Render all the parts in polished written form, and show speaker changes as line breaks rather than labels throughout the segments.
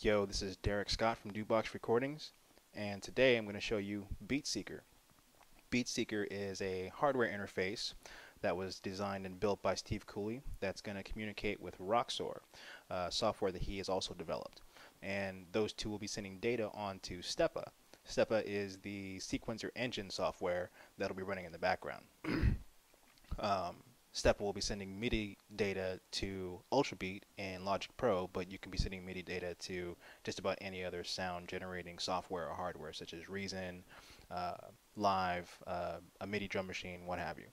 Yo, this is Derek Scott from Dubox Recordings, and today I'm going to show you Beatseqr. Beatseqr is a hardware interface that was designed and built by Steve Cooley that's going to communicate with Roxor, software that he has also developed. And those two will be sending data onto Stepa. Stepa is the sequencer engine software that'll be running in the background. Stepa will be sending MIDI data to Ultrabeat and Logic Pro, but you can be sending MIDI data to just about any other sound generating software or hardware such as Reason, Live, a MIDI drum machine, what have you.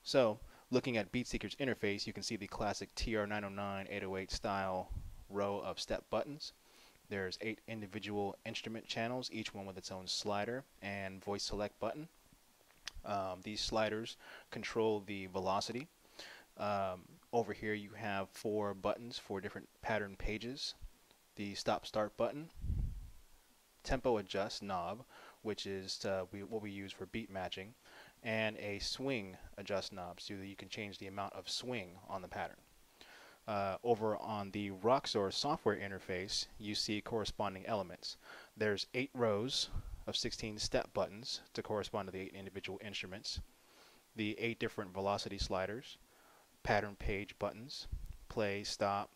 So looking at Beatseqr's interface, you can see the classic TR-909 808 style row of step buttons. There's 8 individual instrument channels, each one with its own slider and voice select button. These sliders control the velocity. Over here you have 4 buttons for different pattern pages. The stop start button, tempo adjust knob, which is what we use for beat matching, and a swing adjust knob so that you can change the amount of swing on the pattern. Over on the Roxor software interface, you see corresponding elements. There's 8 rows of 16 step buttons to correspond to the 8 individual instruments, the 8 different velocity sliders, pattern page buttons, play, stop,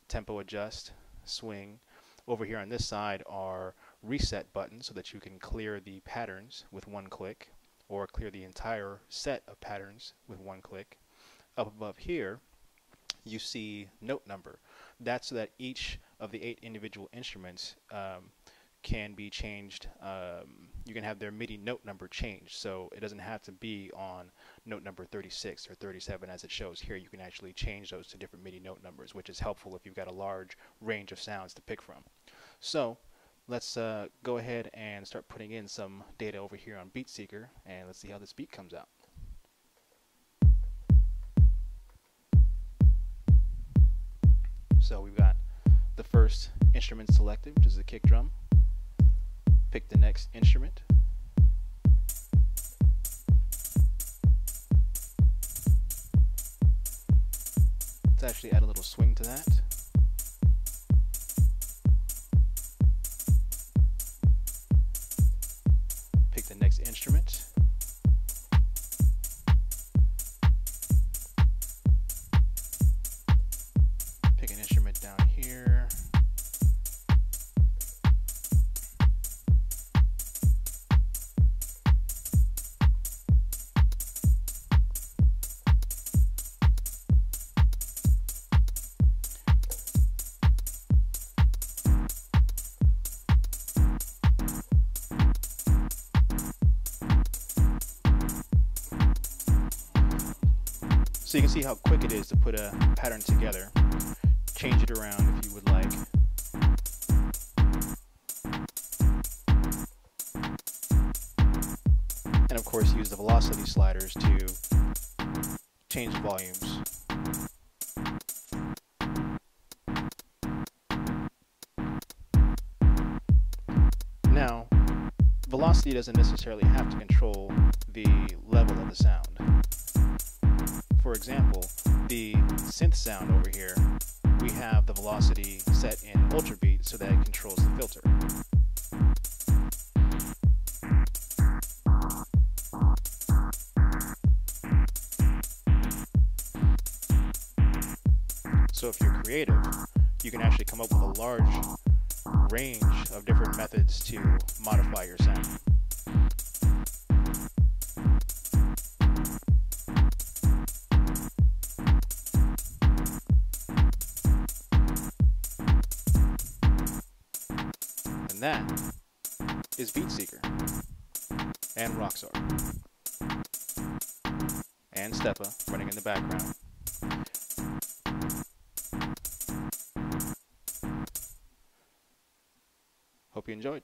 tempo adjust, swing. Over here on this side are reset buttons so that you can clear the patterns with one click or clear the entire set of patterns with one click. Up above here you see note number. That's so that each of the 8 individual instruments can be changed. You can have their MIDI note number changed, so it doesn't have to be on note number 36 or 37 as it shows here. You can actually change those to different MIDI note numbers, which is helpful if you've got a large range of sounds to pick from. So let's go ahead and start putting in some data over here on Beatseqr, and let's see how this beat comes out. So we've got the first instrument selected, which is the kick drum. Pick the next instrument. Let's actually add a little swing to that. Pick the next instrument. Pick an instrument down here. So you can see how quick it is to put a pattern together. Change it around if you would like. And of course use the velocity sliders to change the volumes. Now, velocity doesn't necessarily have to control the level of the sound. For example, the synth sound over here, we have the velocity set in Ultrabeat so that it controls the filter. So if you're creative, you can actually come up with a large range of different methods to modify your sound. And that is Beatseqr and Roxor and Stepa running in the background. Hope you enjoyed.